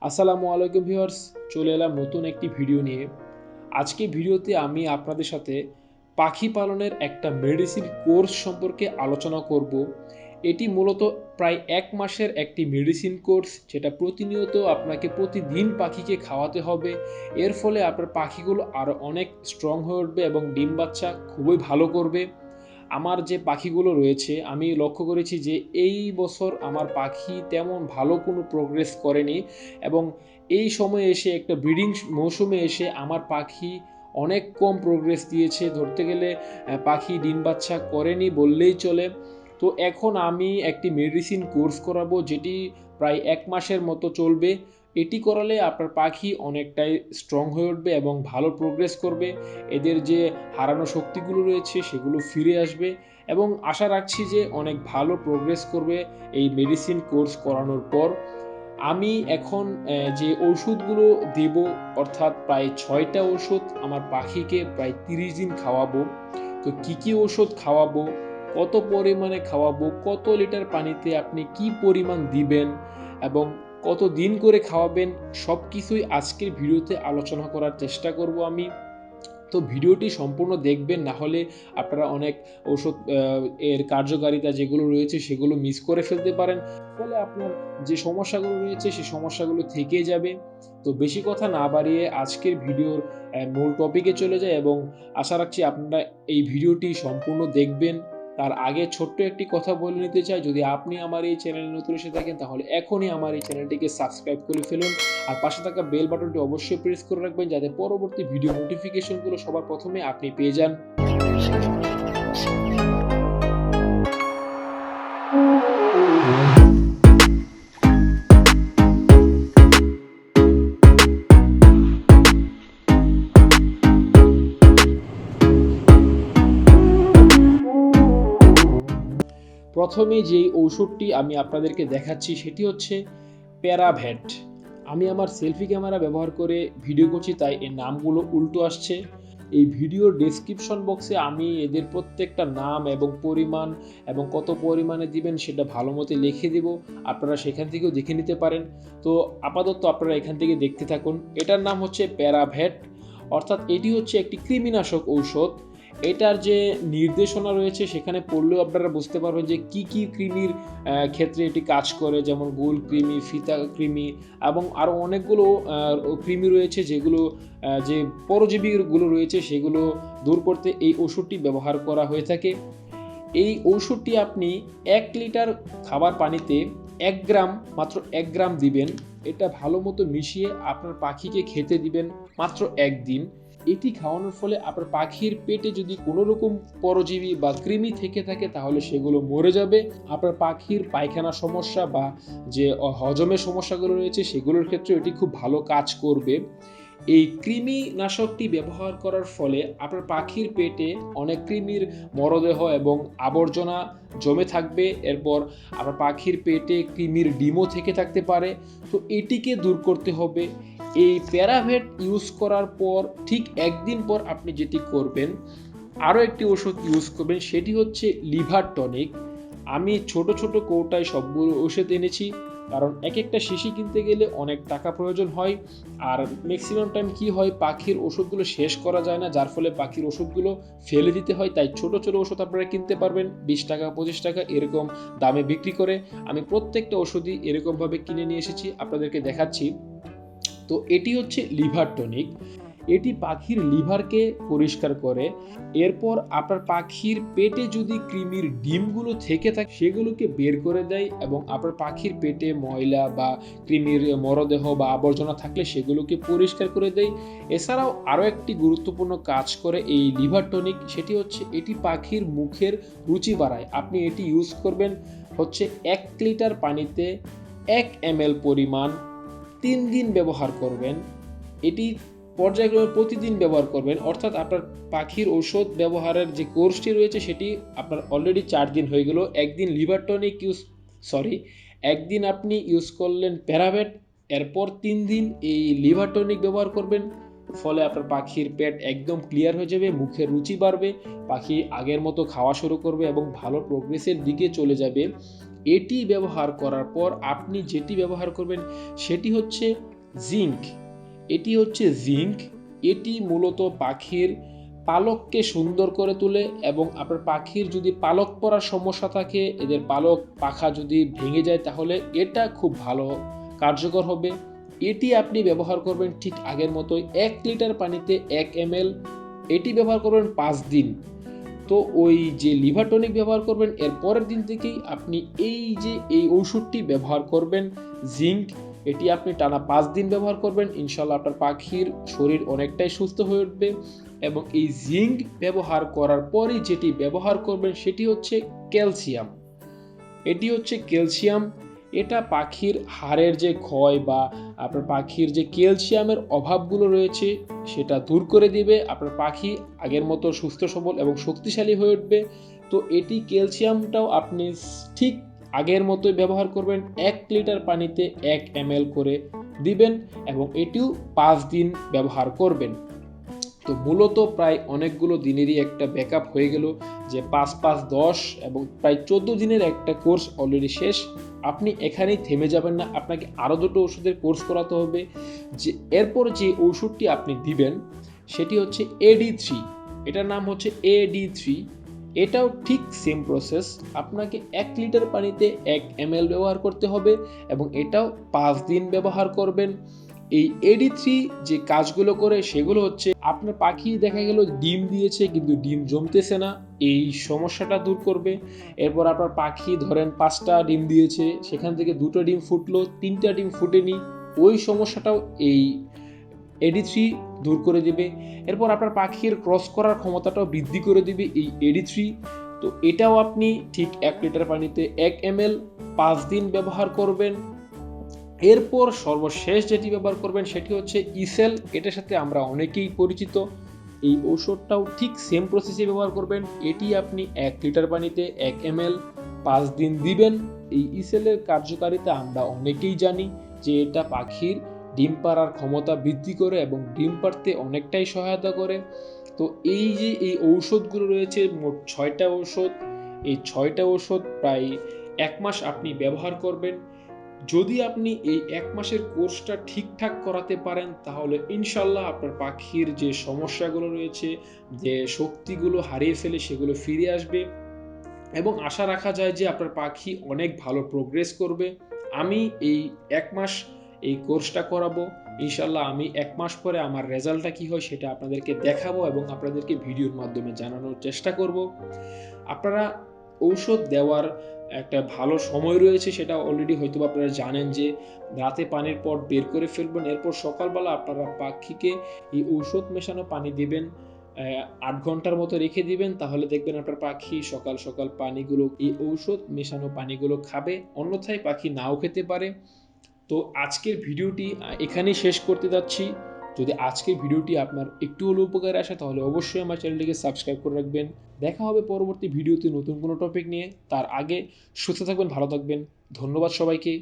আসসালামু আলাইকুম ভিউয়ার্স, চলে এলাম নতুন একটি ভিডিও নিয়ে। আজকে ভিডিওতে আমি আপনাদের সাথে পাখি পালনের একটা মেডিসিন কোর্স সম্পর্কে আলোচনা করব। এটি মূলত প্রায় 1 মাসের একটি মেডিসিন কোর্স, যেটা প্রতিনিয়ত আপনাকে প্রতিদিন পাখিকে খাওয়াতে হবে। এর ফলে আপনার পাখিগুলো আরও অনেক স্ট্রং হয়ে উঠবে এবং ডিম বাচ্চা খুবই ভালো করবে। আমার যে পাখিগুলো রয়েছে আমি লক্ষ্য করেছি যে এই বছর আমার পাখি তেমন ভালো কোনো প্রোগ্রেস করেনি, এবং এই সময়ে এসে একটা ব্রিডিং মৌসুমে এসে আমার পাখি অনেক কম প্রোগ্রেস দিয়েছে। ধরতে গেলে পাখি ডিম বাচ্চা করেনি বললেই চলে। তো এখন আমি একটি মেডিসিন কোর্স করাবো, যেটি প্রায় 1 মাসের মতো চলবে। এটি করালে আপনার পাখি অনেকটাই স্ট্রং হয়ে উঠবে এবং ভালো প্রোগ্রেস করবে। এদের যে হারানো শক্তিগুলো রয়েছে সেগুলো ফিরে আসবে, এবং আশা রাখছি যে অনেক ভালো প্রোগ্রেস করবে এই মেডিসিন কোর্স করানোর পর। আমি এখন যে ওষুধগুলো দেব, অর্থাৎ প্রায় 6টা ওষুধ আমার পাখিকে প্রায় 30 দিন খাওয়াবো। তো কী ওষুধ খাওয়াবো, কত পরিমাণে খাওয়াবো, কত লিটার পানিতে আপনি কি পরিমাণ দিবেন এবং কত দিন করে খাওয়াবেন, সব কিছুই আজকের ভিডিওতে আলোচনা করার চেষ্টা করব আমি। তো ভিডিওটি সম্পূর্ণ দেখবেন, না হলে আপনারা অনেক ঔষধ এর কার্যকারিতা যেগুলো রয়েছে সেগুলো মিস করে ফেলতে পারেন। ফলে আপনার যে সমস্যাগুলো রয়েছে সেই সমস্যাগুলো থেকেই যাবে। তো বেশি কথা না বাড়িয়ে আজকের ভিডিওর মূল টপিকে চলে যায়, এবং আশা রাখছি আপনারা এই ভিডিওটি সম্পূর্ণ দেখবেন। তার আগে ছোট্ট একটি কথা বলে নিতে চাই, যদি আপনি আমার এই চ্যানেলে নতুন এসে থাকেন তাহলে এখনই আমার এই চ্যানেলটিকে সাবস্ক্রাইব করে ফেলুন, আর পাশে থাকা বেল বাটনটি অবশ্যই প্রেস করে রাখবেন, যাতে পরবর্তী ভিডিও নোটিফিকেশনগুলো সবার প্রথমে আপনি পেয়ে যান। প্রথমে যেই ঔষধটি আমি আপনাদেরকে দেখাচ্ছি সেটি হচ্ছে প্যারাভেট। আমি আমার সেলফি ক্যামেরা ব্যবহার করে ভিডিও করছি, তাই এর নামগুলো উল্টো আসছে। এই ভিডিওর ডেসক্রিপশন বক্সে আমি এদের প্রত্যেকটা নাম এবং পরিমাণ এবং কত পরিমাণে দিবেন সেটা ভালো মতো লিখে দেব, আপনারা সেখান থেকেও দেখে নিতে পারেন। তো আপাতত আপনারা এখান থেকে দেখতে থাকুন। এটার নাম হচ্ছে প্যারাভেট, অর্থাৎ এটি হচ্ছে একটি কৃমিনাশক ঔষধ। এটার যে নির্দেশনা রয়েছে সেখানে পড়লেও আপনারা বুঝতে পারবেন যে কি কৃমির ক্ষেত্রে এটি কাজ করে, যেমন গোল কৃমি, ফিতা কৃমি এবং আরও অনেকগুলো কৃমি রয়েছে, যেগুলো যে পরজীবীগুলো রয়েছে সেগুলো দূর করতে এই ওষুধটি ব্যবহার করা হয়ে থাকে। এই ঔষধটি আপনি 1 লিটার খাবার পানিতে 1 গ্রাম, মাত্র 1 গ্রাম দিবেন। এটা ভালো মতো মিশিয়ে আপনার পাখিকে খেতে দিবেন মাত্র 1 দিন। এটি খাওয়ানোর ফলে আপনার পাখির পেটে যদি কোনো রকম পরজীবী বা কৃমি থেকে থাকে তাহলে সেগুলো মরে যাবে। আপনার পাখির পায়খানা সমস্যা বা যে হজমের সমস্যাগুলো রয়েছে সেগুলোর ক্ষেত্রে এটি খুব ভালো কাজ করবে। এই কৃমিনাশকটি ব্যবহার করার ফলে আপনার পাখির পেটে অনেক কৃমির মরদেহ এবং আবর্জনা জমে থাকবে। এরপর আপনার পাখির পেটে কৃমির ডিমও থেকে থাকতে পারে। তো এটিকে দূর করতে হবে। এই প্যারাভেট ইউজ করার পর ঠিক 1 দিন পর আপনি যেটি করবেন, আরও একটি ওষুধ ইউজ করবেন, সেটি হচ্ছে লিভার টনিক। আমি ছোট ছোট কৌটায় সবগুলো ওষুধ এনেছি, কারণ এক একটা শিশি কিনতে গেলে অনেক টাকা প্রয়োজন হয়, আর ম্যাক্সিমাম টাইম কি হয়, পাখির ওষুধগুলো শেষ করা যায় না, যার ফলে পাখির ওষুধগুলো ফেলে দিতে হয়। তাই ছোট ছোট ওষুধ আপনারা কিনতে পারবেন 20 টাকা 25 টাকা এরকম দামে বিক্রি করে। আমি প্রত্যেকটা ওষুধই এরকমভাবে কিনে নিয়ে এসেছি, আপনাদেরকে দেখাচ্ছি। তো এটি হচ্ছে লিভার টনিক। এটি পাখির লিভারকে পরিষ্কার করে। এরপর আপনার পাখির পেটে যদি কৃমির ডিমগুলো থেকে থাকে সেগুলোকে বের করে দেয়, এবং আপনার পাখির পেটে ময়লা বা কৃমির মরদেহ বা আবর্জনা থাকলে সেগুলোকে পরিষ্কার করে দেয়। এছাড়াও আরও একটি গুরুত্বপূর্ণ কাজ করে এই লিভার টনিক, সেটি হচ্ছে এটি পাখির মুখের রুচি বাড়ায়। আপনি এটি ইউজ করবেন হচ্ছে 1 লিটার পানিতে 1 ml পরিমাণ, 3 দিন ব্যবহার করবেন। এটি পর্যায়ক্রমে প্রতিদিন ব্যবহার করবেন, অর্থাৎ আপনার পাখির ঔষধ ব্যবহারের যে কোর্সটি রয়েছে সেটি আপনার অলরেডি 4 দিন হয়ে গেল। একদিন লিভার টনিক একদিন আপনি ইউজ করলেন প্যারাভেট, এরপর 3 দিন এই লিভার টনিক ব্যবহার করবেন। ফলে আপনার পাখির পেট একদম ক্লিয়ার হয়ে যাবে, মুখের রুচি বাড়বে, পাখি আগের মতো খাওয়া শুরু করবে এবং ভালো প্রোগ্রেসের দিকে চলে যাবে। এটি ব্যবহার করার পর আপনি যেটি ব্যবহার করবেন সেটি হচ্ছে জিঙ্ক। এটি হচ্ছে জিঙ্ক। এটি মূলত পাখির পালককে সুন্দর করে তোলে এবং আপনার পাখির যদি পালক পড়ার সমস্যা থাকে, এদের পালক পাখা যদি ভেঙে যায়, তাহলে এটা খুব ভালো কার্যকর হবে। এটি আপনি ব্যবহার করবেন ঠিক আগের মতোই 1 লিটার পানিতে 1 ml। এটি ব্যবহার করবেন 5 দিন। তো ওই যে লিভার টনিক ব্যবহার করবেন এর পরের দিন থেকেই আপনি এই ওষুধটি ব্যবহার করবেন জিঙ্ক। এটি আপনি টানা 5 দিন ব্যবহার করবেন, ইনশাল্লাহ আপনার পাখির শরীর অনেকটাই সুস্থ হয়ে উঠবে। এবং এই জিঙ্ক ব্যবহার করার পরে যেটি ব্যবহার করবেন সেটি হচ্ছে ক্যালসিয়াম। এটি হচ্ছে ক্যালসিয়াম। এটা পাখির হাড়ের যে ক্ষয় বা আপনার পাখির যে ক্যালসিয়ামের অভাবগুলো রয়েছে সেটা দূর করে দিবে। আপনার পাখি আগের মতো সুস্থ সবল এবং শক্তিশালী হয়ে উঠবে। তো এটি ক্যালসিয়ামটাও আপনি ঠিক আগের মতোই ব্যবহার করবেন। 1 লিটার পানিতে 1 ml করে দিবেন এবং এটিও 5 দিন ব্যবহার করবেন। তো মূলত প্রায় অনেকগুলো দিনেরই একটা ব্যাকআপ হয়ে গেল, যে 5-5-10 এবং প্রায় 14 দিনের একটা কোর্স অলরেডি শেষ। আপনি এখানেই থেমে যাবেন না, আপনাকে আরও 2টো ওষুধের কোর্স করাতে হবে। যে এরপর যে ওষুধটি আপনি দিবেন সেটি হচ্ছে AD3। এটার নাম হচ্ছে AD3। এটাও ঠিক সেম প্রসেস। আপনাকে 1 লিটার পানিতে 1 ml ব্যবহার করতে হবে এবং এটাও 5 দিন ব্যবহার করবেন। এই AD3 যে কাজগুলো করে সেগুলো হচ্ছে, আপনার পাখি দেখা গেল ডিম দিয়েছে কিন্তু ডিম জমতেছে না, এই সমস্যাটা দূর করবে। এরপর আপনার পাখি ধরেন 5টা ডিম দিয়েছে, সেখান থেকে 2টো ডিম ফুটলো, 3টা ডিম ফুটেনি, ওই সমস্যাটাও এই AD3 দূর করে দিবে। এরপর আপনার পাখির ক্রস করার ক্ষমতাটাও বৃদ্ধি করে দিবে এই AD3। তো এটাও আপনি ঠিক 1 লিটার পানিতে 1 ml 5 দিন ব্যবহার করবেন। এরপর সর্বশেষ যেটি ব্যবহার করবেন সেটি হচ্ছে ইসেল। এটার সাথে আমরা অনেকেই পরিচিত। এই ঔষধটাও ঠিক সেম প্রসেসে ব্যবহার করবেন। এটি আপনি 1 লিটার পানিতে 1 ml 5 দিন দিবেন। এই ইসেলের কার্যকারিতা আমরা অনেকেই জানি যে এটা পাখির ডিম পাড়ার ক্ষমতা বৃদ্ধি করে এবং ডিম পাড়তে অনেকটাই সহায়তা করে। তো এই যে এই ঔষধগুলো রয়েছে, মোট 6টা ঔষধ। এই 6টা ঔষধ প্রায় 1 মাস আপনি ব্যবহার করবেন। যদি আপনি এই 1 মাসের কোর্সটা ঠিকঠাক করাতে পারেন, তাহলে ইনশাল্লাহ আপনার পাখির যে সমস্যাগুলো রয়েছে, যে শক্তিগুলো হারিয়ে ফেলে, সেগুলো ফিরে আসবে এবং আশা রাখা যায় যে আপনার পাখি অনেক ভালো প্রোগ্রেস করবে। আমি এই 1 মাস এই কোর্সটা করাবো, ইনশাল্লাহ আমি 1 মাস পরে আমার রেজাল্টটা কি হয় সেটা আপনাদেরকে দেখাবো এবং আপনাদেরকে ভিডিওর মাধ্যমে জানানোর চেষ্টা করব। আপনারা ঔষধ দেওয়ার একটা ভালো সময় রয়েছে, সেটা অলরেডি হয়তো আপনারা জানেন যে রাতে পানির পট বের করে ফেলবেন। এরপর সকালবেলা আপনারা পাখিকে এই ঔষধ মেশানো পানি দিবেন, 8 ঘন্টার মতো রেখে দিবেন। তাহলে দেখবেন আপনার পাখি সকাল সকাল পানিগুলো, এই ঔষধ মেশানো পানিগুলো খাবে, অন্যথায় পাখি নাও খেতে পারে। তো আজকের ভিডিওটি এখানেই শেষ করতে যাচ্ছি। যদি আজকের ভিডিওটি আপনার একটু হলেও উপকারে আসে, তাহলে অবশ্যই আমার চ্যানেলটিকে সাবস্ক্রাইব করে রাখবেন। দেখা হবে পরবর্তী ভিডিওতে নতুন কোনো টপিক নিয়ে। তার আগে সুস্থ থাকবেন, ভালো থাকবেন। ধন্যবাদ সবাইকে।